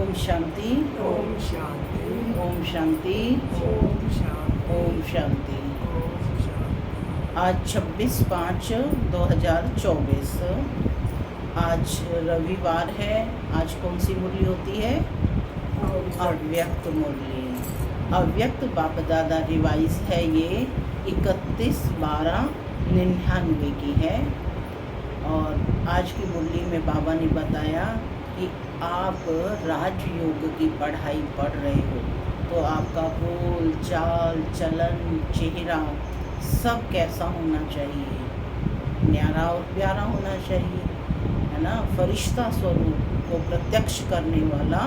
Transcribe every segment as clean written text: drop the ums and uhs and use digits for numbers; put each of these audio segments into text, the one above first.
ओम शांति। ओम शांति। ओम शांति। ओम शांति। ओम शांति। ओम शांति। आज 26/5/2024। आज रविवार है। आज कौन सी मुरली होती है? अव्यक्त मुरली। अव्यक्त बाप दादा रिवाइज है। ये 31/12/99 की है। और आज की मुरली में बाबा ने बताया कि आप राजयोग की पढ़ाई पढ़ रहे हो तो आपका बोल चाल चलन चेहरा सब कैसा होना चाहिए? न्यारा और प्यारा होना चाहिए, है ना। फरिश्ता स्वरूप को प्रत्यक्ष करने वाला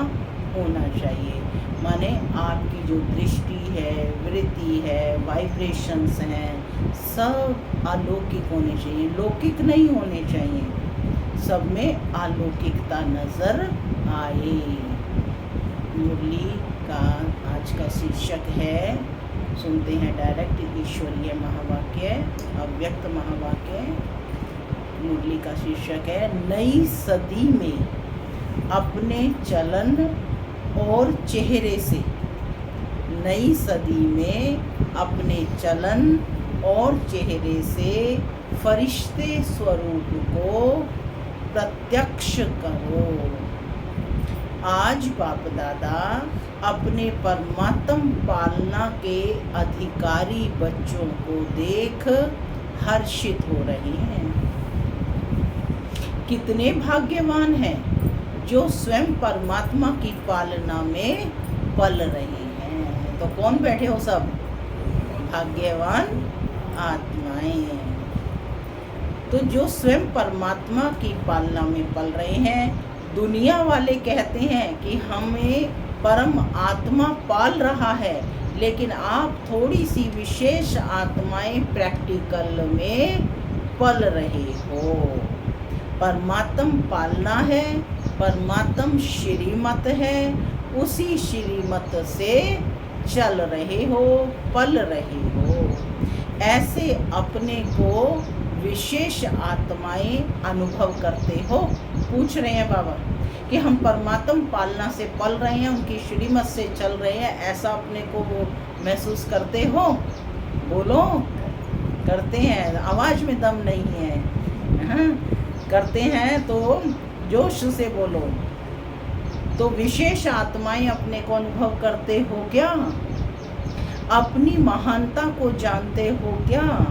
होना चाहिए। माने आपकी जो दृष्टि है, वृत्ति है, वाइब्रेशंस हैं, सब अलौकिक होने चाहिए, लौकिक नहीं होने चाहिए। सब में अलौकिकता नजर आए। मुरली का आज का शीर्षक है, सुनते हैं डायरेक्ट, ईश्वरीय महावाक्य, अव्यक्त महावाक्य। मुरली का शीर्षक है, नई सदी में अपने चलन और चेहरे से। नई सदी में अपने चलन और चेहरे से फरिश्ते स्वरूप को प्रत्यक्ष करो। आज बाप दादा अपने परमात्म पालना के अधिकारी बच्चों को देख हर्षित हो रहे हैं। कितने भाग्यवान हैं जो स्वयं परमात्मा की पालना में पल रहे हैं। तो कौन बैठे हो? सब भाग्यवान आत्माएं। तो जो स्वयं परमात्मा की पालना में पल रहे हैं। दुनिया वाले कहते हैं कि हमें परम आत्मा पाल रहा है, लेकिन आप थोड़ी सी विशेष आत्माएं प्रैक्टिकल में पल रहे हो। परमात्म पालना है, परमात्म श्रीमत है, उसी श्रीमत से चल रहे हो, पल रहे हो। ऐसे अपने को विशेष आत्माएं अनुभव करते हो। पूछ रहे हैं बाबा कि हम परमात्म पालना से पल रहे हैं, उनकी श्रीमत से चल रहे हैं, ऐसा अपने को वो महसूस करते हो? बोलो, करते हैं। आवाज में दम नहीं है, हाँ? करते हैं तो जोश से बोलो। तो विशेष आत्माएं अपने को अनुभव करते हो क्या? अपनी महानता को जानते हो क्या?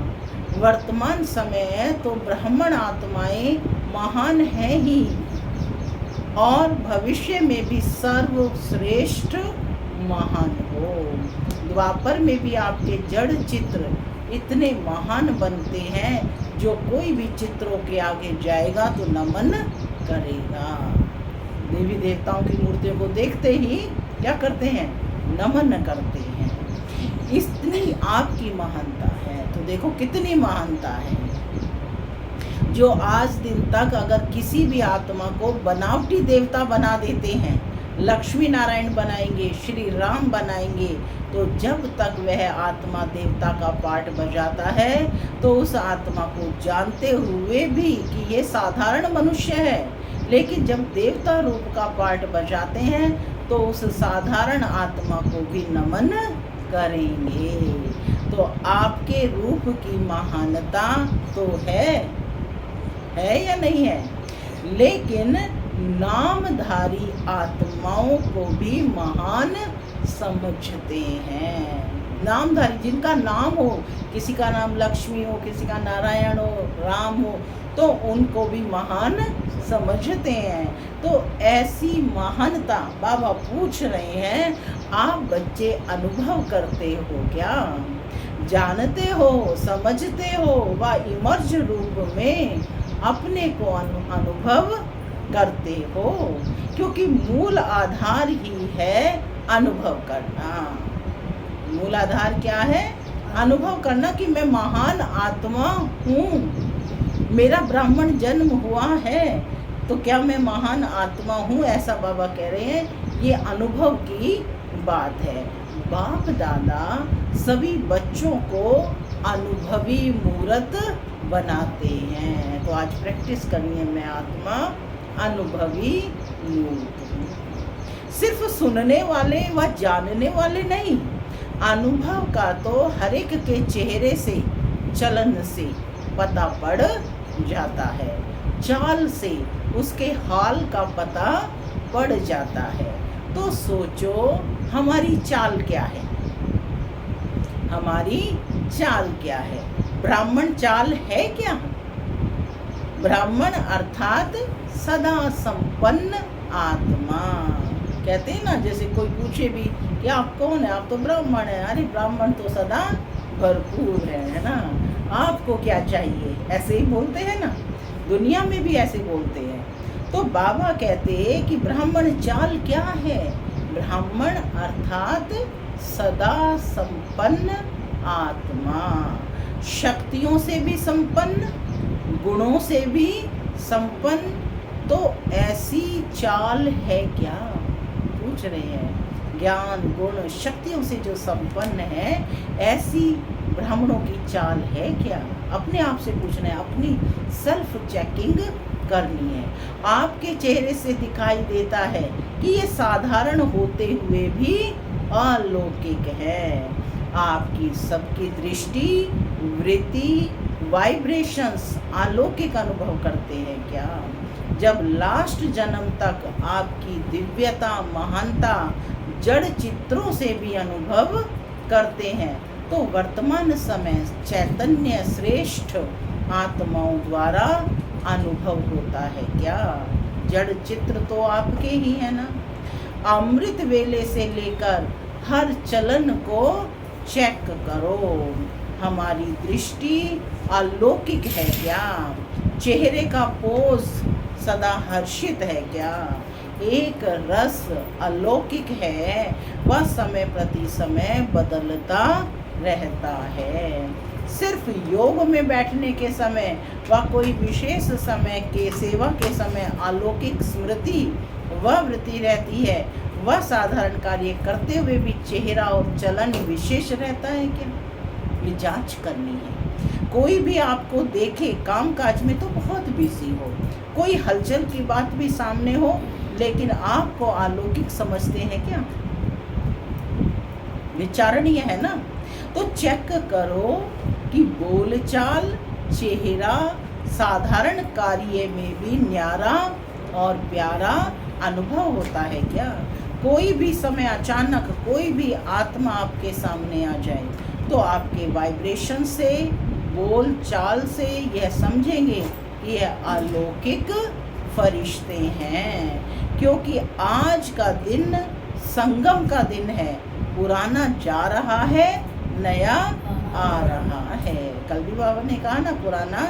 वर्तमान समय तो ब्राह्मण आत्माएं महान है ही, और भविष्य में भी सर्वश्रेष्ठ महान हो। द्वापर में भी आपके जड़ चित्र इतने महान बनते हैं, जो कोई भी चित्रों के आगे जाएगा तो नमन करेगा। देवी देवताओं की मूर्तियों को देखते ही क्या करते हैं? नमन करते हैं। इतनी आपकी महानता है। तो देखो कितनी महानता है, जो आज दिन तक अगर किसी भी आत्मा को बनावटी देवता बना देते हैं, लक्ष्मी नारायण बनाएंगे, श्री राम बनाएंगे, तो जब तक वह आत्मा देवता का पार्ट बजाता है तो उस आत्मा को जानते हुए भी कि ये साधारण मनुष्य है, लेकिन जब देवता रूप का पार्ट बजाते हैं तो उस साधारण आत्मा को भी नमन करेंगे। तो आपके रूप की महानता तो है या नहीं है? लेकिन नामधारी आत्माओं को भी महान समझते हैं। नामधारी, जिनका नाम हो, किसी का नाम लक्ष्मी हो, किसी का नारायण हो, राम हो, तो उनको भी महान समझते हैं। तो ऐसी महानता बाबा पूछ रहे हैं, आप बच्चे अनुभव करते हो क्या? जानते हो, समझते हो, व इमर्ज रूप में अपने को अनुभव करते हो? क्योंकि मूल आधार ही है अनुभव करना। मूल आधार क्या है? अनुभव करना कि मैं महान आत्मा हूँ, मेरा ब्राह्मण जन्म हुआ है, तो क्या मैं महान आत्मा हूँ? ऐसा बाबा कह रहे हैं। ये अनुभव की बात है। बाप दादा सभी बच्चों को अनुभवी मूर्त बनाते हैं। तो आज प्रैक्टिस करनी है, मैं आत्मा अनुभवी मूर्त हूँ। सिर्फ सुनने वाले व जानने वाले नहीं, अनुभव का तो हर एक के चेहरे से, चलन से पता पड़ जाता है, चाल से उसके हाल का पता पड़ जाता है। तो सोचो हमारी चाल क्या है, हमारी चाल क्या है? ब्राह्मण चाल है क्या? ब्राह्मण अर्थात सदा संपन्न आत्मा। कहते हैं ना, जैसे कोई पूछे भी कि आप कौन है, आप तो ब्राह्मण है। अरे ब्राह्मण तो सदा भरपूर है ना, आपको क्या चाहिए, ऐसे ही बोलते हैं ना, दुनिया में भी ऐसे बोलते हैं। तो बाबा कहते हैं कि ब्राह्मण चाल क्या है? ब्राह्मण अर्थात सदा संपन्न आत्मा, शक्तियों से भी संपन्न, गुणों से भी संपन्न। तो ऐसी चाल है क्या, पूछ रहे हैं। ज्ञान गुण शक्तियों से जो संपन्न है, ऐसी ब्राह्मणों की चाल है क्या? अपने आप से पूछना है, अपनी सेल्फ चेकिंग करनी है। आपके चेहरे से दिखाई देता है कि ये साधारण होते हुए भी अलौकिक है। आपकी सबकी दृष्टि, वृत्ति, वाइब्रेशंस अलौकिक अनुभव करते हैं क्या? जब लास्ट जन्म तक आपकी दिव्यता, महानता जड़ चित्रों से भी अनुभव करते हैं, तो वर्तमान समय चैतन्य श्रेष्ठ आत्माओं द्वारा अनुभव होता है क्या? जड़ चित्र तो आपके ही है ना। अमृत वेले से लेकर हर चलन को चेक करो, हमारी दृष्टि अलौकिक है क्या? चेहरे का पोज सदा हर्षित है क्या? एक रस अलौकिक है, वह समय प्रति समय बदलता रहता है। सिर्फ योग में बैठने के समय व कोई विशेष समय के सेवा के समय अलौकिक स्मृति वह वृत्ति रहती है, वह साधारण कार्य करते हुए भी चेहरा और चलन विशेष रहता है क्या? ये जांच करनी है। कोई भी आपको देखे काम काज में तो बहुत बिजी हो, कोई हलचल की बात भी सामने हो, लेकिन आपको अलौकिक समझते हैं क्या? विचारणीय है ना। तो चेक करो कि बोलचाल, चेहरा साधारण कार्य में भी न्यारा और प्यारा अनुभव होता है क्या? कोई भी समय अचानक कोई भी आत्मा आपके सामने आ जाए तो आपके वाइब्रेशन से, बोल चाल से यह समझेंगे कि यह अलौकिक फरिश्ते हैं। क्योंकि आज का दिन संगम का दिन है, पुराना जा रहा है, नया आ रहा है। कल भी बाबा ने कहा ना, पुराना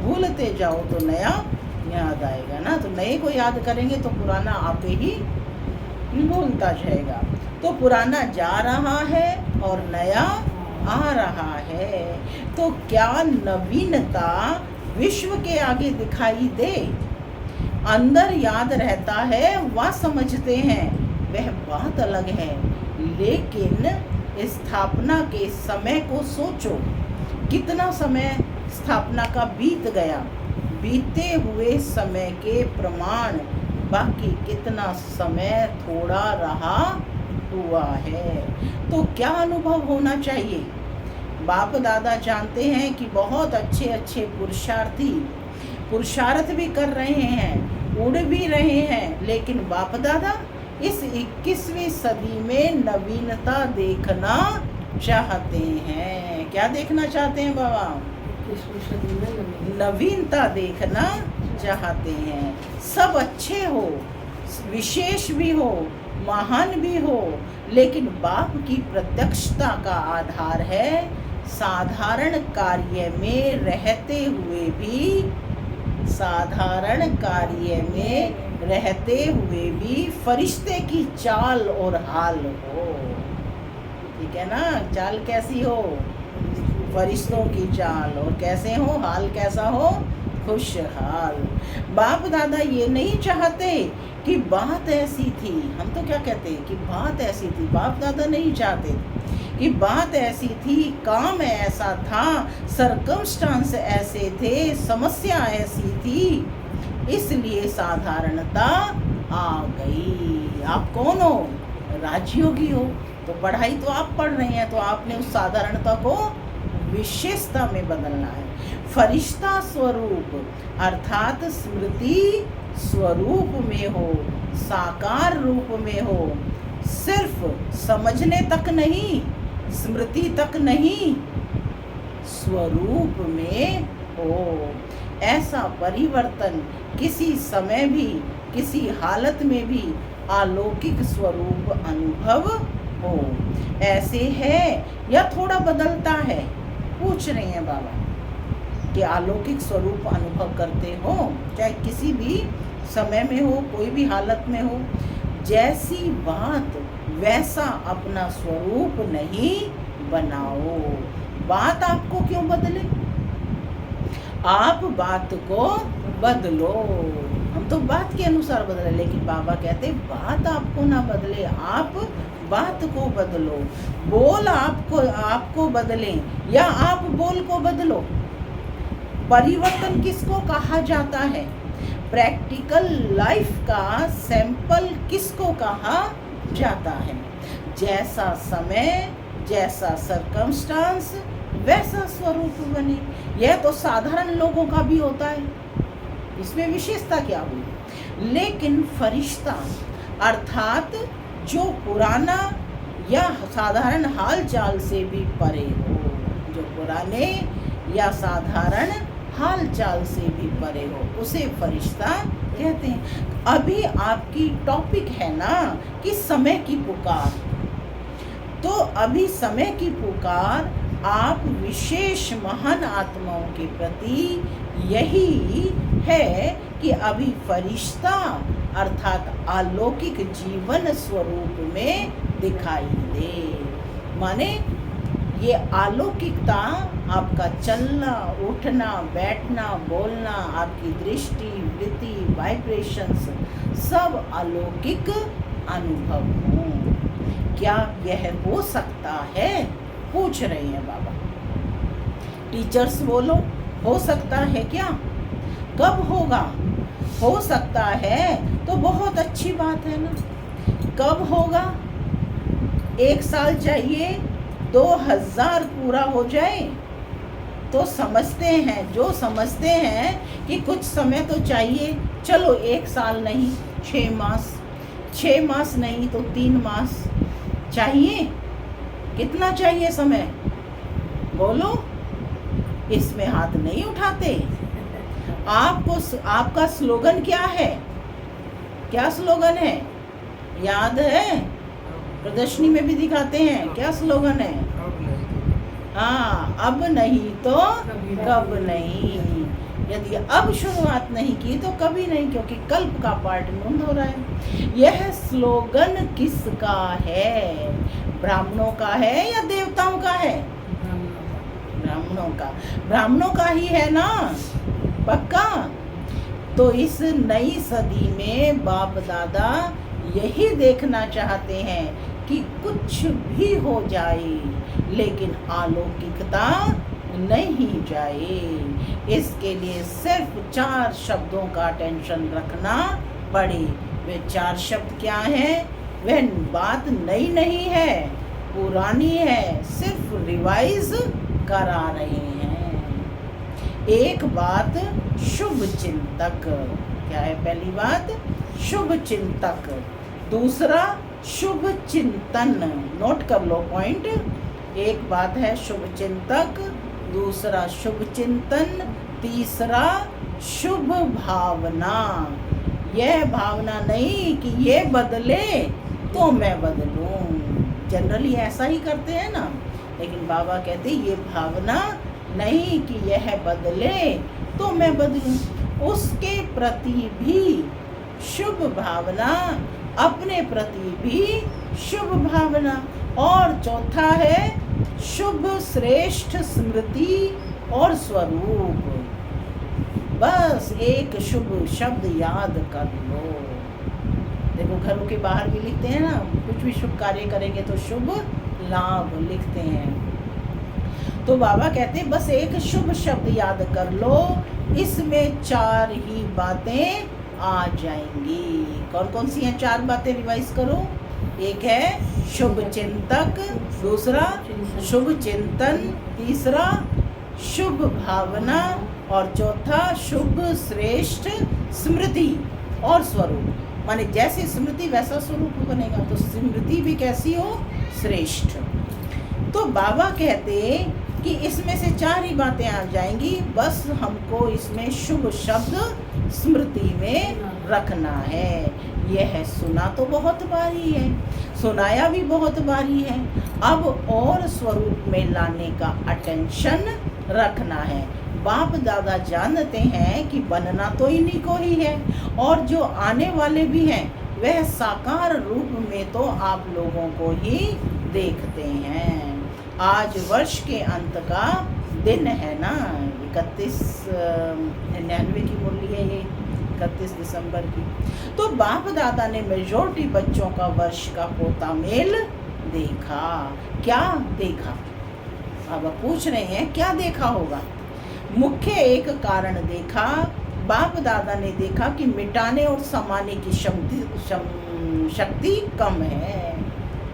भूलते जाओ तो नया याद आएगा ना। तो नए को याद करेंगे तो पुराना आपे ही भूलता जाएगा। तो पुराना जा रहा है और नया आ रहा है। तो क्या नवीनता विश्व के आगे दिखाई दे, अंदर याद रहता है, वह समझते हैं, वह बात अलग है। लेकिन स्थापना के समय को सोचो, कितना समय स्थापना का बीत गया, बीते हुए समय के प्रमाण बाकी कितना समय थोड़ा रहा हुआ है। तो क्या अनुभव होना चाहिए? बाप दादा जानते हैं कि बहुत अच्छे अच्छे पुरुषार्थी पुरुषार्थ भी कर रहे हैं, उड़ भी रहे हैं, लेकिन बाप दादा इस 21वीं सदी में नवीनता देखना चाहते हैं। क्या देखना चाहते हैं बाबा? नवीनता देखना चाहते हैं। सब अच्छे हो, विशेष भी हो, महान भी हो, लेकिन बाप की प्रत्यक्षता का आधार है साधारण कार्य में रहते हुए भी, साधारण कार्य में रहते हुए भी फरिश्ते की चाल और हाल हो। ठीक है ना? चाल कैसी हो? फरिश्तों की चाल। और कैसे हो? हाल कैसा हो? खुशहाल। बाप दादा ये नहीं चाहते कि बात ऐसी थी, हम तो क्या कहते हैं कि बात ऐसी थी। बाप दादा नहीं चाहते कि बात ऐसी थी, काम ऐसा था, सरकमस्टांस ऐसे थे, समस्या ऐसी थी, इसलिए साधारणता आ गई। आप कौन हो? राजयोगी हो। तो पढ़ाई तो आप पढ़ रहे हैं, तो आपने उस साधारणता को विशेषता में बदलना है। फरिश्ता स्वरूप अर्थात स्मृति स्वरूप में हो, साकार रूप में हो, सिर्फ समझने तक नहीं, स्मृति तक नहीं, स्वरूप में हो। ऐसा परिवर्तन किसी समय भी, किसी हालत में भी अलौकिक स्वरूप अनुभव हो। ऐसे है या थोड़ा बदलता है? पूछ रहे हैं बाबा कि अलौकिक स्वरूप अनुभव करते हो, चाहे किसी भी समय में हो, कोई भी हालत में हो। जैसी बात वैसा अपना स्वरूप नहीं बनाओ। बात आपको क्यों बदले? आप बात को बदलो। हम तो बात के अनुसार बदले, लेकिन बाबा कहते बात आपको ना बदले, आप बात को बदलो। बोल आपको बदलें या आप बोल को बदलो। परिवर्तन किसको कहा जाता है? प्रैक्टिकल लाइफ का सैंपल किसको कहा जाता है? जैसा समय, जैसा सर्कमस्टांस, वैसा स्वरूप बने। यह तो साधारण लोगों का भी होता है, इसमें विशेषता क्या हुई? लेकिन फरिश्ता अर्थात जो पुराना या साधारण हाल चाल से भी परे हो, जो पुराने या साधारण हाल चाल से भी परे हो, उसे फरिश्ता कहते हैं। अभी आपकी टॉपिक है ना कि समय की पुकार, तो अभी समय की पुकार आप विशेष महान आत्माओं के प्रति यही है कि अभी फरिश्ता अर्थात अलौकिक जीवन स्वरूप में दिखाई दे। माने ये अलौकिकता आपका चलना, उठना, बैठना, बोलना, आपकी दृष्टि, वृत्ति, वाइब्रेशंस सब अलौकिक अनुभव हो। क्या यह हो सकता है? पूछ रहे हैं बाबा। टीचर्स बोलो, हो सकता है क्या? कब होगा? हो सकता है तो बहुत अच्छी बात है ना। कब होगा? 1 साल चाहिए, 2000 पूरा हो जाए तो समझते हैं, जो समझते हैं कि कुछ समय तो चाहिए, चलो 1 साल नहीं 6 मास, 6 मास नहीं तो 3 मास चाहिए। कितना चाहिए समय? बोलो, इसमें हाथ नहीं उठाते। आपका स्लोगन क्या है? क्या स्लोगन है? याद है? प्रदर्शनी में भी दिखाते हैं। क्या स्लोगन है? हाँ, अब नहीं तो कब नहीं। यदि अब शुरुआत नहीं की तो कभी नहीं, क्योंकि कल्प का पार्ट मूंद हो रहा है। यह स्लोगन किसका है? ब्राह्मणों का है या देवताओं का है? ब्राह्मणों का। ब्राह्मणों का ही है ना, पक्का। तो इस नई सदी में बाप दादा यही देखना चाहते हैं कि कुछ भी हो जाए लेकिन अलौकिकता नहीं जाए। इसके लिए सिर्फ 4 शब्दों का टेंशन रखना पड़े। वे 4 शब्द क्या हैं? वह बात नई नहीं है, पुरानी है, सिर्फ रिवाइज करा रहे हैं। एक बात, शुभ चिंतक। क्या है पहली बात? शुभ चिंतक। दूसरा, शुभ चिंतन। नोट कर लो पॉइंट। एक बात है शुभ चिंतक, दूसरा शुभ चिंतन, तीसरा शुभ भावना। यह भावना नहीं कि ये बदले तो मैं बदलूं। जनरली ऐसा ही करते हैं ना, लेकिन बाबा कहते ये भावना नहीं कि यह बदले तो मैं बदलूं। उसके प्रति भी शुभ भावना, अपने प्रति भी शुभ भावना। और चौथा है शुभ श्रेष्ठ स्मृति और स्वरूप। बस एक शुभ शब्द याद कर लो। देखो घरों के बाहर भी लिखते हैं ना, कुछ भी शुभ कार्य करेंगे तो शुभ लाभ लिखते हैं। तो बाबा कहते बस एक शुभ शब्द याद कर लो, इसमें 4 ही बातें आ जाएंगी। कौन कौन सी हैं 4 बातें रिवाइज करो। एक है शुभ चिंतक, दूसरा शुभ चिंतन, तीसरा शुभ भावना और चौथा शुभ श्रेष्ठ स्मृति और स्वरूप। माने जैसी स्मृति वैसा स्वरूप बनेगा, तो स्मृति भी कैसी हो, श्रेष्ठ। तो बाबा कहते कि इसमें से 4 ही बातें आ जाएंगी, बस हमको इसमें शुभ शब्द स्मृति में रखना है। यह सुना तो बहुत बारी है, सुनाया भी बहुत बारी है, अब और स्वरूप में लाने का अटेंशन रखना है। बाप दादा जानते हैं कि बनना तो इन्हीं को ही है, और जो आने वाले भी हैं वह साकार रूप में तो आप लोगों को ही देखते हैं। आज वर्ष के अंत का दिन है ना, 3199 की मुरली है ये, 31 दिसंबर की। तो बाप दादा ने मेजॉरिटी बच्चों का वर्ष का पोता मेल देखा। क्या देखा? अब पूछ रहे हैं क्या देखा होगा। मुख्य एक कारण देखा, बाप दादा ने देखा कि मिटाने और समाने की शक्ति कम है।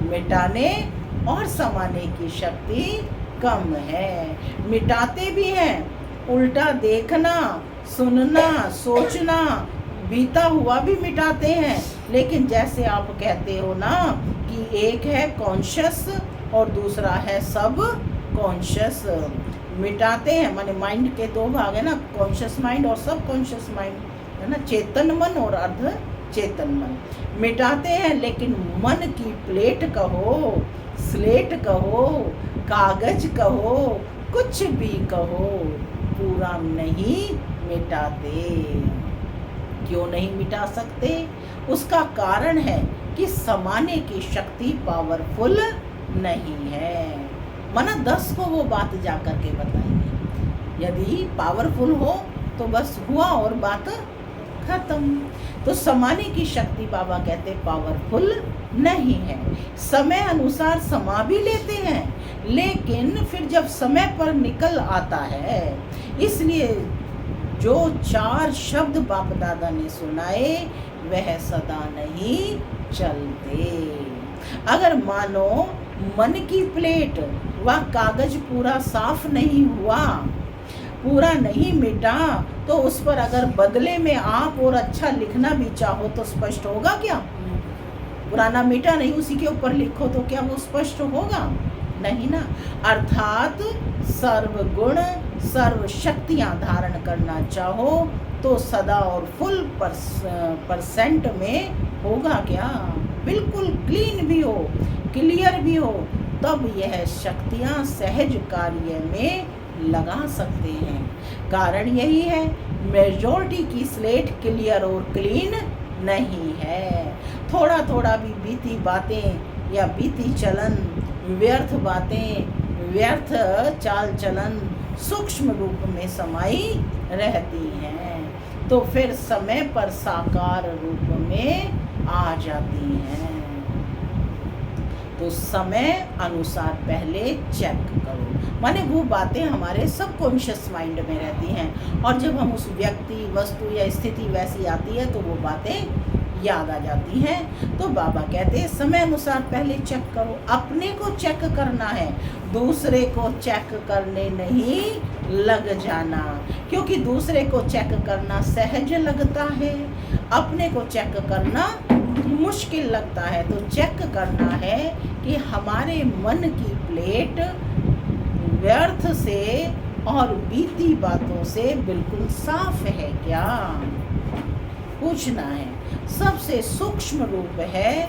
मिटाने और समाने की शक्ति कम है। मिटाते भी हैं, उल्टा देखना, सुनना, सोचना, बीता हुआ भी मिटाते हैं। लेकिन जैसे आप कहते हो ना कि एक है कॉन्शियस और दूसरा है सब कॉन्शियस। मिटाते हैं माने माइंड के 2 भाग है ना, कॉन्शियस माइंड और सब कॉन्शियस माइंड है ना, चेतन मन और अर्ध चेतन मन। मिटाते हैं, लेकिन मन की प्लेट कहो, स्लेट कहो, कागज कहो, कुछ भी कहो, पूरा नहीं मिटाते। क्यों नहीं मिटा सकते? उसका कारण है कि समाने की शक्ति पावरफुल नहीं है। माना 10 को वो बात जा करके बताएंगे। यदि पावरफुल हो तो बस हुआ और बात खत्म। तो समाने की शक्ति बाबा कहते पावरफुल नहीं है। समय अनुसार समा भी लेते हैं, लेकिन फिर जब समय पर निकल आता है, इसलिए जो 4 शब्द बाप दादा ने सुनाए वह सदा नहीं चलते। अगर मानो मन की प्लेट व कागज पूरा साफ नहीं हुआ, पूरा नहीं मिटा, तो उस पर अगर बदले में आप और अच्छा लिखना भी चाहो तो स्पष्ट होगा क्या? पुराना मिटा नहीं, उसी के ऊपर लिखो तो क्या वो स्पष्ट होगा? नहीं ना। अर्थात सर्वगुण सर्व शक्तियाँ धारण करना चाहो तो सदा और फुल परसेंट में होगा क्या? बिल्कुल क्लीन भी हो, क्लियर भी हो, तब यह शक्तियाँ सहज कार्य में लगा सकते हैं। कारण यही है, मेजॉरिटी की स्लेट क्लियर और क्लीन नहीं है। थोड़ा थोड़ा भी बीती बातें या बीती चलन, व्यर्थ बातें, व्यर्थ चाल चलन सूक्ष्म रूप में समाई रहती हैं, तो फिर समय पर साकार रूप में आ जाती हैं। तो समय अनुसार पहले चेक करो। माने वो बातें हमारे सबकॉन्शियस माइंड में रहती हैं, और जब हम उस व्यक्ति, वस्तु या स्थिति वैसी आती है तो वो बातें याद आ जाती हैं। तो बाबा कहते हैं समय अनुसार पहले चेक करो। अपने को चेक करना है, दूसरे को चेक करने नहीं लग जाना, क्योंकि दूसरे को चेक करना सहज लगता है, अपने को चेक करना मुश्किल लगता है। तो चेक करना है कि हमारे मन की प्लेट व्यर्थ से और बीती बातों से बिल्कुल साफ है क्या? पूछना है। सबसे सूक्ष्म रूप है,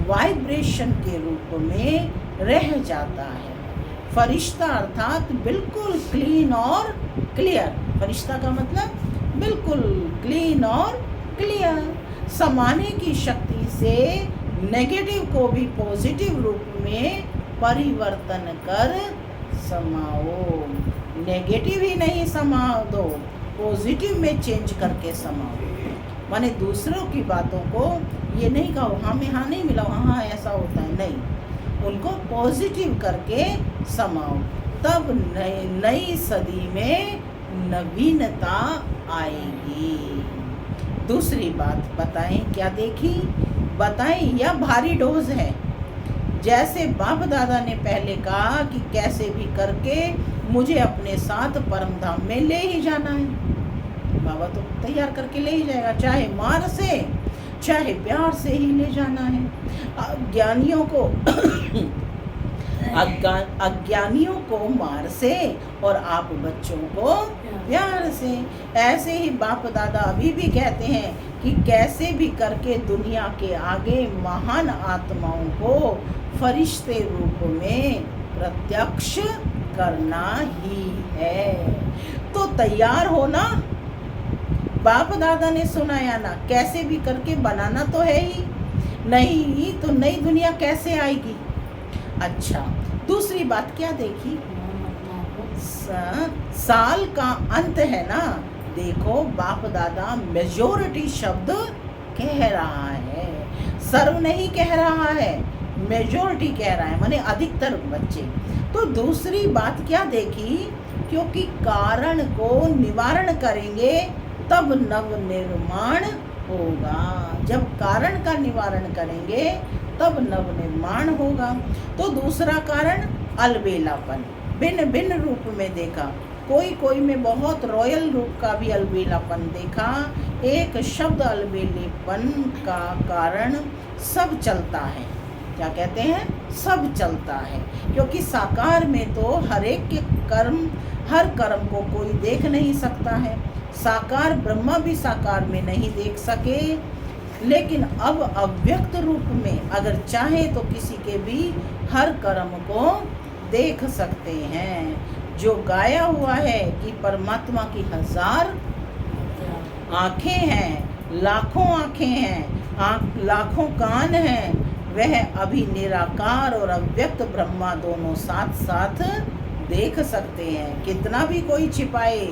वाइब्रेशन के रूप में रह जाता है। फरिश्ता अर्थात बिल्कुल क्लीन और क्लियर। फरिश्ता का मतलब बिल्कुल क्लीन और क्लियर। समाने की शक्ति से नेगेटिव को भी पॉजिटिव रूप में परिवर्तन कर समाओ। नेगेटिव ही नहीं समा दो, पॉजिटिव में चेंज करके समाओ। माने दूसरों की बातों को ये नहीं कहो हाँ में हाँ नहीं मिला, हाँ ऐसा होता है, नहीं, उनको पॉजिटिव करके समाओ। तब नई सदी में नवीनता आएगी। दूसरी बात बताएं, क्या देखी बताएं, या भारी डोज है। जैसे बाप दादा ने पहले कहा कि कैसे भी करके मुझे अपने साथ परम धाम में ले ही जाना है। बाबा तो तैयार करके ले ही जाएगा, चाहे मार से चाहे प्यार से ही ले जाना है। अज्ञानियों को अज्ञानियों को मार से और आप बच्चों को प्यार से। ऐसे ही बाप दादा अभी भी कहते हैं कि कैसे भी करके दुनिया के आगे महान आत्माओं को फरिश्ते रूप में प्रत्यक्ष करना ही है। तो तैयार होना, बाप दादा ने सुनाया ना, कैसे भी करके बनाना तो है ही, नहीं तो नई दुनिया कैसे आएगी। अच्छा, दूसरी बात क्या देखी, साल का अंत है ना। देखो बाप दादा मेजोरिटी शब्द कह रहा है, सर्व नहीं कह रहा है, मेजोरिटी कह रहा है, माने अधिकतर बच्चे। तो दूसरी बात क्या देखी, क्योंकि कारण को निवारण करेंगे तब नव निर्माण होगा। जब कारण का निवारण करेंगे तब नव निर्माण होगा। तो दूसरा कारण अलबेलापन, भिन्न भिन्न रूप में देखा। कोई कोई में बहुत रॉयल रूप का भी अलबेलापन देखा। एक शब्द अलबेलेपन का कारण सब चलता है। क्या कहते हैं, सब चलता है, क्योंकि साकार में तो हर एक के कर्म, हर कर्म को कोई देख नहीं सकता है। साकार ब्रह्मा भी साकार में नहीं देख सके, लेकिन अब अव्यक्त रूप में अगर चाहे तो किसी के भी हर कर्म को देख सकते हैं। जो गाया हुआ है कि परमात्मा की 1000 आँखें हैं, लाखों आँखें हैं, लाखों कान हैं, वह अभी निराकार और अव्यक्त ब्रह्मा दोनों साथ साथ देख सकते हैं। कितना भी कोई छिपाए,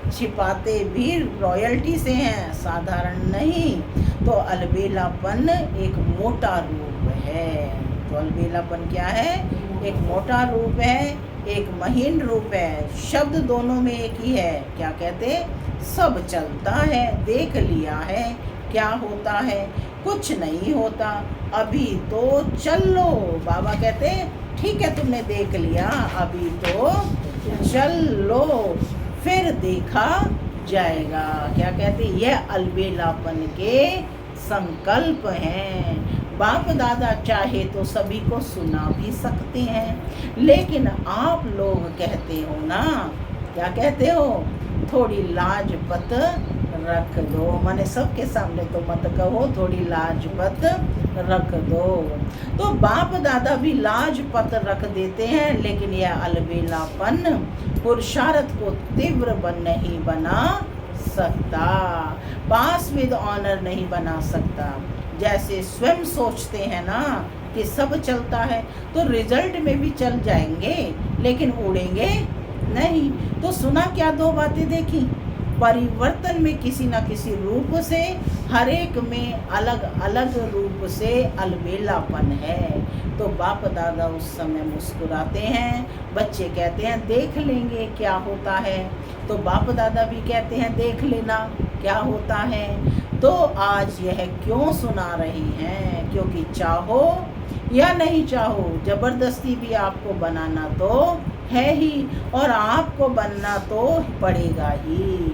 छिपाते भी रॉयल्टी से हैं, साधारण नहीं। तो अलबेलापन एक मोटा रूप है। तो अलबेलापन क्या है, एक मोटा रूप है, एक महीन रूप है। शब्द दोनों में एक ही है। क्या कहते, सब चलता है, देख लिया है क्या होता है, कुछ नहीं होता, अभी तो चल लो। बाबा कहते ठीक है तुमने देख लिया, अभी तो चल लो, फिर देखा जाएगा। क्या कहते, यह अलबेलापन के संकल्प हैं। बाप दादा चाहे तो सभी को सुना भी सकते हैं, लेकिन आप लोग कहते हो ना, क्या कहते हो, थोड़ी लाजपत रख दो, माने सबके सामने तो मत कहो, थोड़ी लाजपत रख दो। तो बाप दादा भी लाजपत रख देते हैं, लेकिन यह अलबेलापन पुरुषार्थ को तीव्र नहीं बना सकता, पास विद ऑनर नहीं बना सकता। जैसे स्वयं सोचते हैं ना कि सब चलता है, तो रिजल्ट में भी चल जाएंगे लेकिन उड़ेंगे नहीं। तो सुना क्या, दो बातें देखी, परिवर्तन में किसी न किसी रूप से, हर एक में अलग अलग रूप से अलबेलापन है। तो बाप दादा उस समय मुस्कुराते हैं, बच्चे कहते हैं देख लेंगे क्या होता है, तो बाप दादा भी कहते हैं देख लेना क्या होता है। तो आज यह क्यों सुना रही हैं, क्योंकि चाहो या नहीं चाहो, ज़बरदस्ती भी आपको बनाना तो है ही, और आपको बनना तो पड़ेगा ही।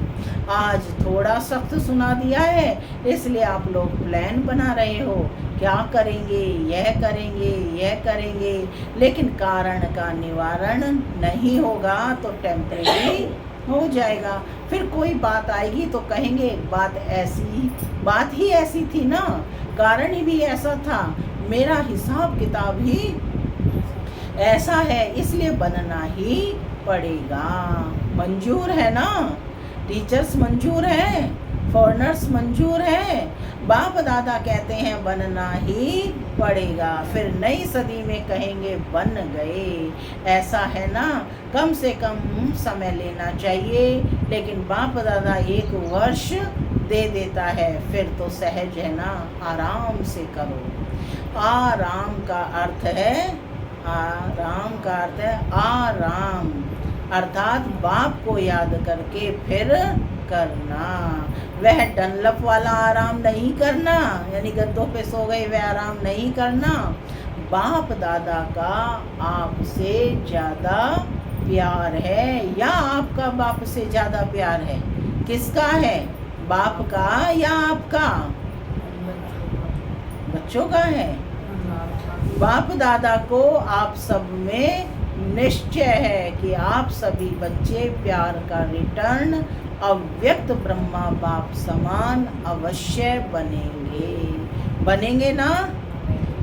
आज थोड़ा सख्त सुना दिया है, इसलिए आप लोग प्लान बना रहे हो, क्या करेंगे, यह करेंगे, यह करेंगे, लेकिन कारण का निवारण नहीं होगा तो टेम्परेरी हो जाएगा। फिर कोई बात आएगी तो कहेंगे बात ही ऐसी थी ना, कारण ही भी ऐसा था, मेरा हिसाब किताब ही ऐसा है, इसलिए बनना ही पड़ेगा। मंजूर है ना, टीचर्स मंजूर है, फॉरेनर्स मंजूर है, बाप दादा कहते हैं बनना ही पड़ेगा। फिर नई सदी में कहेंगे बन गए, ऐसा है ना, कम से कम समय लेना चाहिए, लेकिन बाप दादा 1 वर्ष दे देता है, फिर तो सहज है ना, आराम से करो। आराम का अर्थ है, आराम का अर्थ है आराम, अर्थात बाप को याद करके फिर करना। वह डनलप वाला आराम नहीं करना, यानी गद्दों पे सो गए वह आराम नहीं करना। बाप दादा का आपसे ज़्यादा प्यार है, या आपका बाप से ज़्यादा प्यार है? किसका है, बाप का या आपका? बच्चों का है। बाप दादा को आप सब में निश्चय है कि आप सभी बच्चे प्यार का रिटर्न अव्यक्त ब्रह्मा बाप समान अवश्य बनेंगे ना।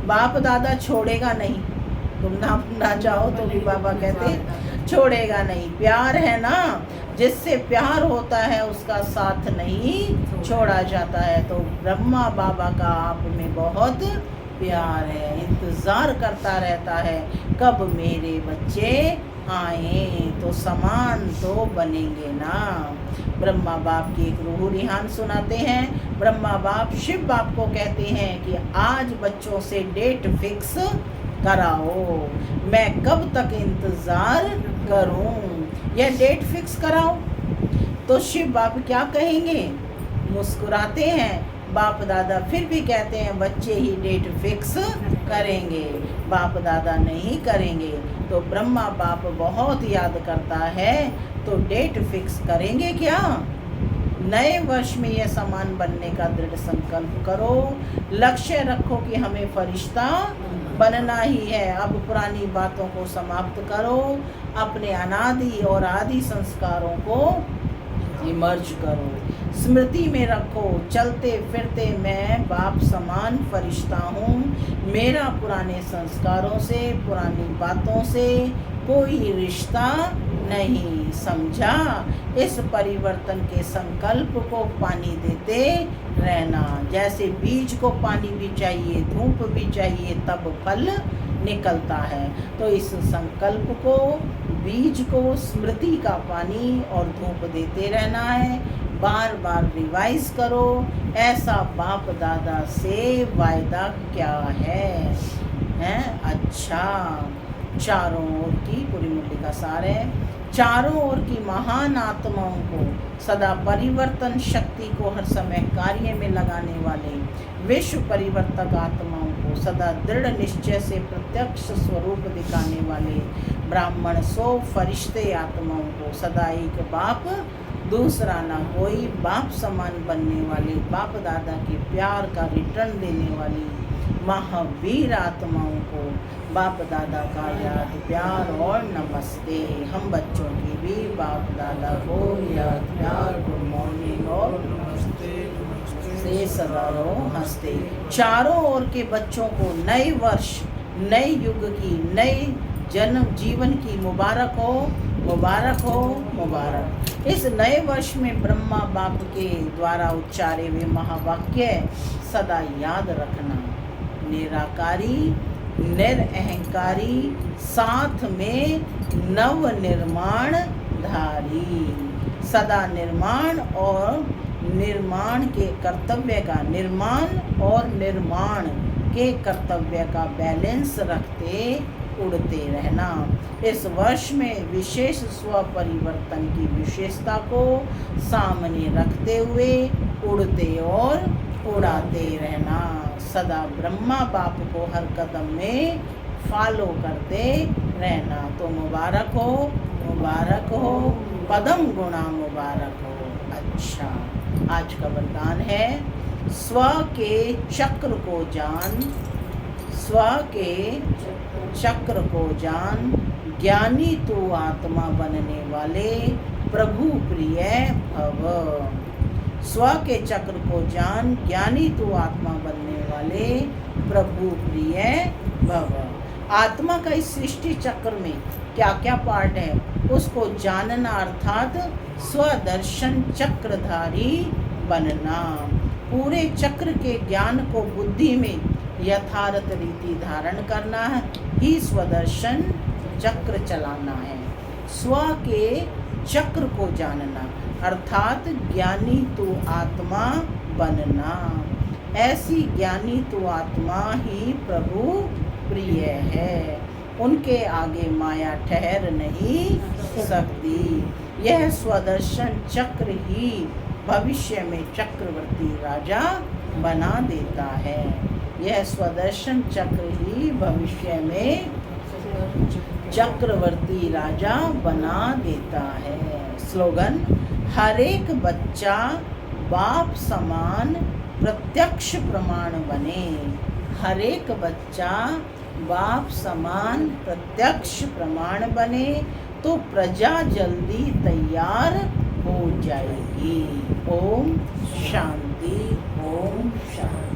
बाप दादा छोड़ेगा नहीं, तुम ना चाहो तो भी बाबा कहते छोड़ेगा नहीं। प्यार है ना, जिससे प्यार होता है उसका साथ नहीं छोड़ा जाता है। तो ब्रह्मा बाबा का आप में बहुत प्यार है, इंतज़ार करता रहता है कब मेरे बच्चे आए तो समान तो बनेंगे ना। ब्रह्मा बाप की एक रूह रिहान सुनाते हैं। ब्रह्मा बाप शिव बाप को कहते हैं कि आज बच्चों से डेट फिक्स कराओ, मैं कब तक इंतज़ार करूं, यह डेट फिक्स कराओ। तो शिव बाप क्या कहेंगे, मुस्कुराते हैं। बाप दादा फिर भी कहते हैं बच्चे ही डेट फिक्स करेंगे, बाप दादा नहीं करेंगे। तो ब्रह्मा बाप बहुत याद करता है, तो डेट फिक्स करेंगे क्या? नए वर्ष में यह समान बनने का दृढ़ संकल्प करो, लक्ष्य रखो कि हमें फरिश्ता बनना ही है। अब पुरानी बातों को समाप्त करो, अपने अनादि और आदि संस्कारों को इमर्ज करो, स्मृति में रखो चलते फिरते मैं बाप समान फरिश्ता हूँ। मेरा पुराने संस्कारों से, पुरानी बातों से कोई रिश्ता नहीं, समझा? इस परिवर्तन के संकल्प को पानी देते रहना। जैसे बीज को पानी भी चाहिए, धूप भी चाहिए, तब फल निकलता है। तो इस संकल्प को, बीज को स्मृति का पानी और धूप देते रहना है, बार बार रिवाइज करो। ऐसा बाप दादा से वायदा क्या है? अच्छा, चारों ओर की पूरी मुरली का सार है। चारों ओर की महान आत्माओं को, सदा परिवर्तन शक्ति को हर समय कार्य में लगाने वाले विश्व परिवर्तक आत्माओं को, सदा दृढ़ निश्चय से प्रत्यक्ष स्वरूप दिखाने वाले ब्राह्मण सो फरिश्ते आत्माओं को, सदा एक बाप दूसरा ना कोई बाप समान बनने वाले, बाप दादा के प्यार का रिटर्न देने वाली महावीर आत्माओं को बाप दादा का याद प्यार और नमस्ते। हम बच्चों की भी बाप दादा को याद प्यार, गुड मॉर्निंग और से सदा रहो हंसते। चारों ओर के बच्चों को नए वर्ष, नए युग की, नए जन्म जीवन की मुबारक हो, मुबारक हो, मुबारक। इस नए वर्ष में ब्रह्मा बाप के द्वारा उच्चारे हुए महावाक्य सदा याद रखना। निराकारी, निरअहंकारी, साथ में नव निर्माण धारी, सदा निर्माण और निर्माण के कर्तव्य का, निर्माण और निर्माण के कर्तव्य का बैलेंस रखते उड़ते रहना। इस वर्ष में विशेष स्व परिवर्तन की विशेषता को सामने रखते हुए उड़ते और उड़ाते रहना। सदा ब्रह्मा बाप को हर कदम में फॉलो करते रहना। तो मुबारक हो, मुबारक हो, पदम गुणा मुबारक हो। अच्छा, आज का वरदान है स्व के चक्र को जान, स्व के चक्र को जान, ज्ञानी तू आत्मा बनने वाले प्रभु प्रिय भव। स्व के चक्र को जान, ज्ञानी तू आत्मा बनने वाले प्रभु प्रिय भव। आत्मा का इस सृष्टि चक्र में क्या क्या पार्ट है उसको जानना, अर्थात स्वदर्शन चक्रधारी बनना। पूरे चक्र के ज्ञान को बुद्धि में यथार्थ रीति धारण करना है ही स्वदर्शन चक्र चलाना है। स्व के चक्र को जानना अर्थात ज्ञानी तू आत्मा बनना। ऐसी ज्ञानी तू आत्मा ही प्रभु प्रिय है, उनके आगे माया ठहर नहीं सकती। यह स्वदर्शन चक्र ही भविष्य में चक्रवर्ती राजा बना देता है। यह स्वदर्शन चक्र ही भविष्य में चक्रवर्ती राजा बना देता है। स्लोगन, हर एक बच्चा बाप समान प्रत्यक्ष प्रमाण बने। हर एक बच्चा बाप समान प्रत्यक्ष प्रमाण बने तो प्रजा जल्दी तैयार हो जाएगी। ओम शांति, ओम शांति।